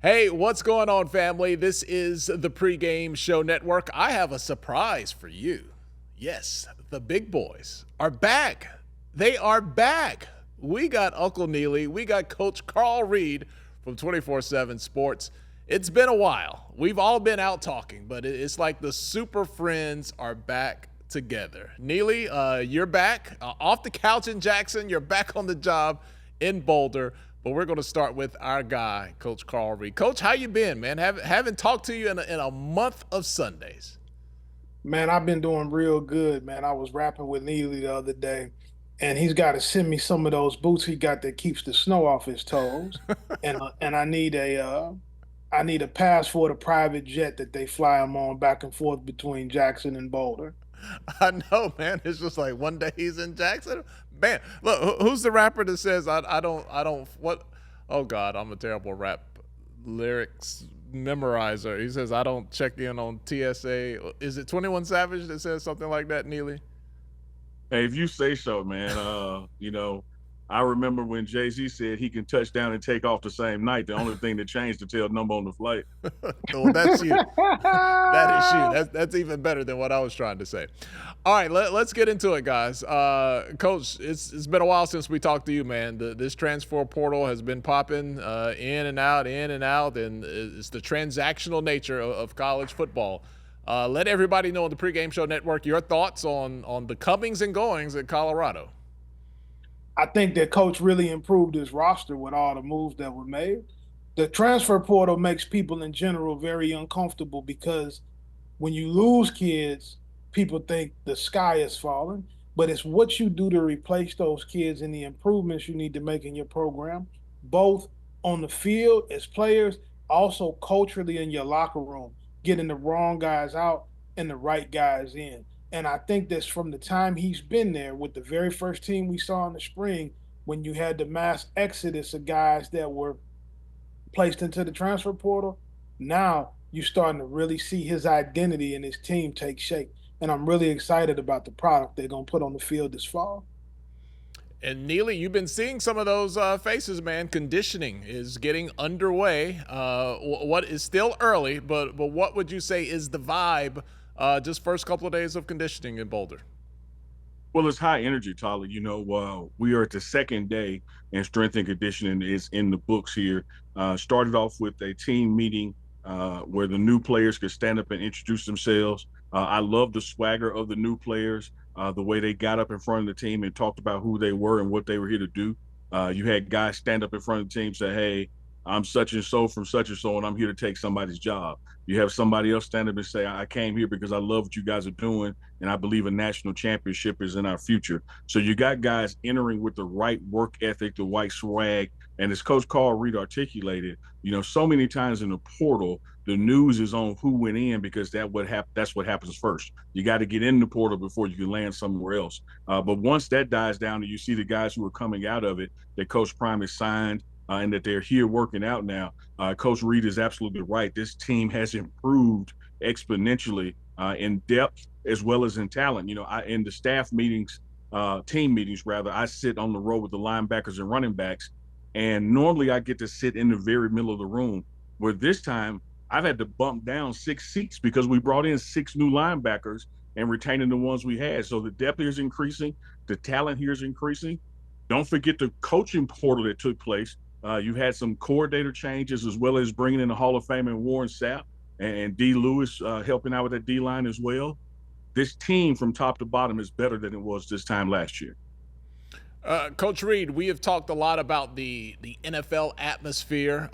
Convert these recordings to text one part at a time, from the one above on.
Hey, what's going on, family? This is the Pregame Show Network. I have a surprise for you. Yes, the big boys are back. They are back. We got Uncle Neely. We got Coach Carl Reed from 24/7 Sports. It's been a while. We've all been out talking, but it's like the super friends are back together. Neely, you're back off the couch in Jackson. You're back on the job in Boulder. But we're going to start with our guy, Coach Carl Reed. Coach, how you been, man? Haven't talked to you in a month of Sundays. Man, I've been doing real good, man. I was rapping with Neely the other day, and he's got to send me some of those boots he got that keeps the snow off his toes. And I need a pass for the private jet that they fly him on back and forth between Jackson and Boulder. I know, man. It's just like one day he's in Jackson. Man, look, who's the rapper that says I don't what? Oh God, I'm a terrible rap lyrics memorizer. He says I don't check in on TSA. Is it 21 Savage that says something like that, Neely? Hey, if you say so, man. I remember when Jay-Z said he can touch down and take off the same night. The only thing that changed to tell number on the flight. Well, that's you. That is you. That's even better than what I was trying to say. All right, let's get into it, guys. Coach, it's been a while since we talked to you, man. This transfer portal has been popping in and out, and it's the transactional nature of college football. Let everybody know on the Pregame Show Network your thoughts on the comings and goings at Colorado. I think that coach really improved his roster with all the moves that were made. The transfer portal makes people in general very uncomfortable because when you lose kids, people think the sky is falling, but it's what you do to replace those kids and the improvements you need to make in your program, both on the field as players, also culturally in your locker room, getting the wrong guys out and the right guys in. And I think that's from the time he's been there with the very first team we saw in the spring when you had the mass exodus of guys that were placed into the transfer portal. Now you're starting to really see his identity and his team take shape. And I'm really excited about the product they're going to put on the field this fall. And Neely, you've been seeing some of those faces, man. Conditioning is getting underway. What is still early, but what would you say is the vibe? Just first couple of days of conditioning in Boulder. Well, it's high energy, Tolly. We are at the second day, and strength and conditioning is in the books here. Started off with a team meeting where the new players could stand up and introduce themselves. I love the swagger of the new players, the way they got up in front of the team and talked about who they were and what they were here to do. You had guys stand up in front of the team, say, "Hey, I'm such and so from such and so, and I'm here to take somebody's job." You have somebody else stand up and say, "I came here because I love what you guys are doing, and I believe a national championship is in our future." So you got guys entering with the right work ethic, the right swag, and as Coach Carl Reed articulated, so many times in the portal, the news is on who went in because that's what happens first. You got to get in the portal before you can land somewhere else. But once that dies down and you see the guys who are coming out of it, that Coach Prime has signed, and that they're here working out now. Coach Reed is absolutely right. This team has improved exponentially in depth as well as in talent. In the staff meetings, team meetings rather, I sit on the row with the linebackers and running backs, and normally I get to sit in the very middle of the room. Where this time I've had to bump down 6 seats because we brought in 6 new linebackers and retaining the ones we had. So the depth here is increasing, the talent here is increasing. Don't forget the coaching portal that took place. You had some coordinator changes as well as bringing in the Hall of Fame and Warren Sapp and D. Lewis helping out with that D line as well. This team from top to bottom is better than it was this time last year. Coach Reed, we have talked a lot about the NFL atmosphere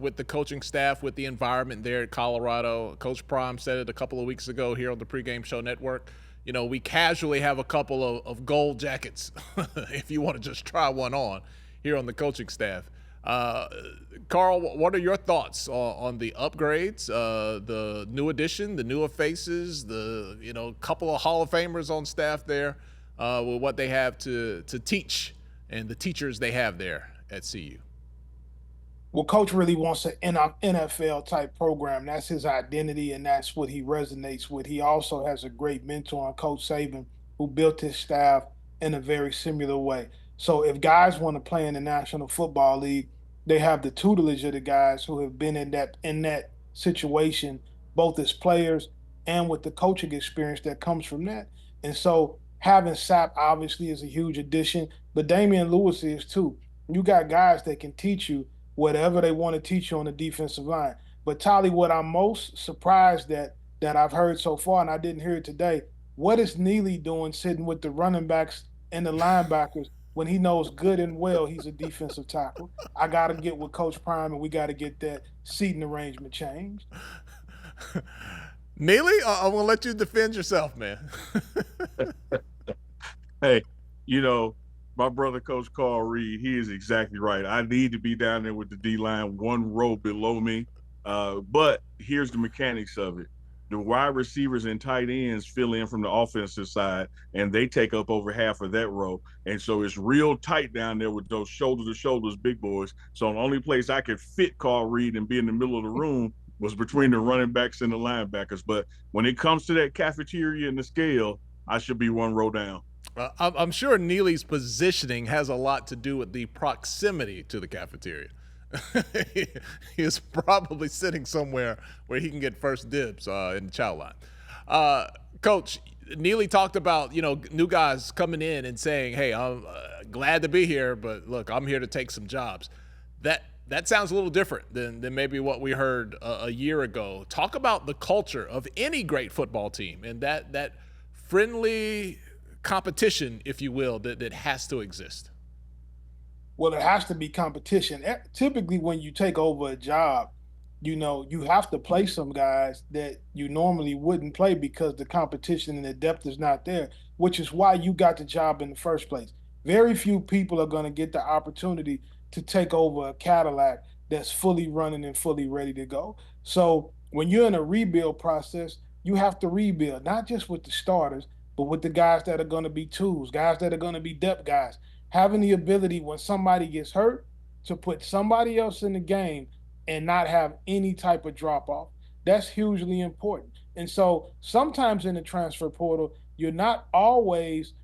with the coaching staff, with the environment there at Colorado. Coach Prime said it a couple of weeks ago here on the Pregame Show Network. We casually have a couple of gold jackets if you want to just try one on here on the coaching staff. Carl, what are your thoughts on the upgrades, the new addition, the newer faces, the couple of Hall of Famers on staff there, with what they have to teach and the teachers they have there at CU? Well, coach really wants an NFL type program. That's his identity, and that's what he resonates with. He also has a great mentor in Coach Saban, who built his staff in a very similar way. So if guys want to play in the National Football League, they have the tutelage of the guys who have been in that situation, both as players and with the coaching experience that comes from that. And so having Sap obviously is a huge addition, but Damian Lewis is too. You got guys that can teach you whatever they want to teach you on the defensive line. But Tolly, what I'm most surprised that I've heard so far, and I didn't hear it today, what is Neely doing sitting with the running backs and the linebackers when he knows good and well he's a defensive tackle? I got to get with Coach Prime, and we got to get that seating arrangement changed. Neely, I'm gonna let you defend yourself, man. Hey, you know, my brother, Coach Carr Reed, he is exactly right. I need to be down there with the D line one row below me. But here's the mechanics of it. The wide receivers and tight ends fill in from the offensive side, and they take up over half of that row. And so it's real tight down there with those shoulder to shoulders, big boys. So the only place I could fit Carl Reed and be in the middle of the room was between the running backs and the linebackers. But when it comes to that cafeteria and the scale, I should be one row down. I'm sure Neely's positioning has a lot to do with the proximity to the cafeteria. He is probably sitting somewhere where he can get first dibs in the chow line. Coach, Neely talked about, new guys coming in and saying, hey, I'm glad to be here, but look, I'm here to take some jobs. That sounds a little different than maybe what we heard a year ago. Talk about the culture of any great football team and that friendly competition, if you will, that has to exist. Well, it has to be competition. Typically, when you take over a job, you have to play some guys that you normally wouldn't play because the competition and the depth is not there, which is why you got the job in the first place. Very few people are going to get the opportunity to take over a Cadillac that's fully running and fully ready to go. So when you're in a rebuild process, you have to rebuild, not just with the starters, but with the guys that are going to be tools, guys that are going to be depth guys. Having the ability when somebody gets hurt to put somebody else in the game and not have any type of drop off. That's hugely important. And so sometimes in the transfer portal, you're not always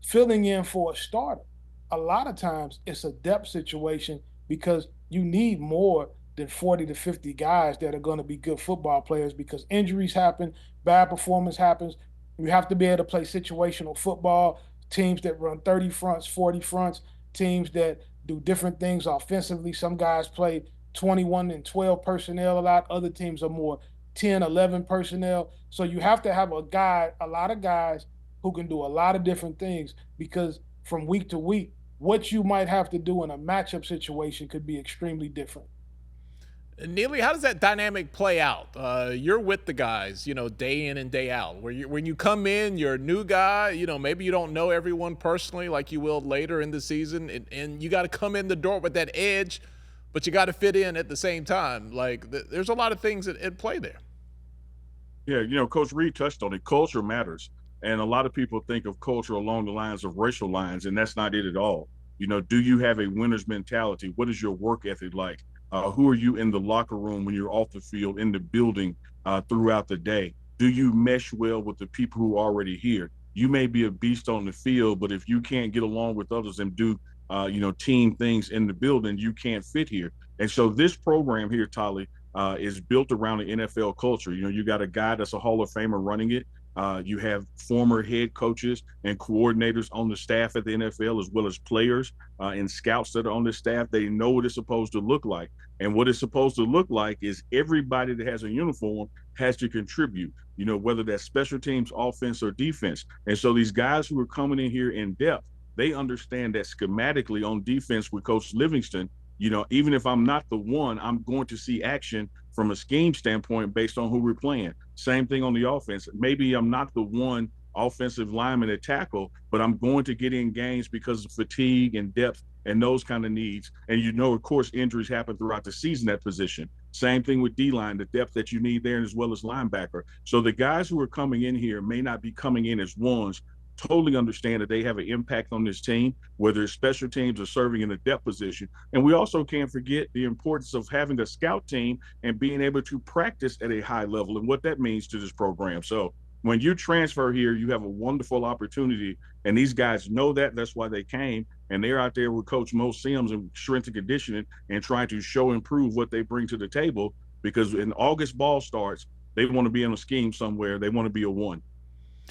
filling in for a starter. A lot of times it's a depth situation because you need more than 40 to 50 guys that are going to be good football players because injuries happen, bad performance happens. You have to be able to play situational football, teams that run 30 fronts, 40 fronts, teams that do different things offensively. Some guys play 21 and 12 personnel a lot. Other teams are more 10, 11 personnel. So you have to have a lot of guys who can do a lot of different things because from week to week, what you might have to do in a matchup situation could be extremely different. Neely, how does that dynamic play out? You're with the guys, day in and day out. When you come in, you're a new guy. Maybe you don't know everyone personally like you will later in the season, and you got to come in the door with that edge, but you got to fit in at the same time. Like there's a lot of things at play there. Yeah, Coach Reed touched on it. Culture matters. And a lot of people think of culture along the lines of racial lines, and that's not it at all. Do you have a winner's mentality? What is your work ethic like? Who are you in the locker room when you're off the field, in the building throughout the day? Do you mesh well with the people who are already here? You may be a beast on the field, but if you can't get along with others and do, team things in the building, you can't fit here. And so this program here, Tolly, is built around the NFL culture. You got a guy that's a Hall of Famer running it. You have former head coaches and coordinators on the staff at the NFL, as well as players and scouts that are on the staff. They know what it's supposed to look like. And what it's supposed to look like is everybody that has a uniform has to contribute, whether that's special teams, offense, or defense. And so these guys who are coming in here in depth, they understand that schematically on defense with Coach Livingston, even if I'm not the one, I'm going to see action from a scheme standpoint based on who we're playing. Same thing on the offense. Maybe I'm not the one offensive lineman to tackle, but I'm going to get in games because of fatigue and depth and those kind of needs. And of course, injuries happen throughout the season at position. Same thing with D-line, the depth that you need there, as well as linebacker. So the guys who are coming in here may not be coming in as ones, totally understand that they have an impact on this team, whether it's special teams or serving in a depth position. And we also can't forget the importance of having a scout team and being able to practice at a high level and what that means to this program. So when you transfer here, you have a wonderful opportunity, and these guys know that. That's why they came, and they're out there with Coach Mo Sims and strength and conditioning and trying to show and prove what they bring to the table. Because in August ball starts, they want to be in a scheme somewhere. They want to be a one.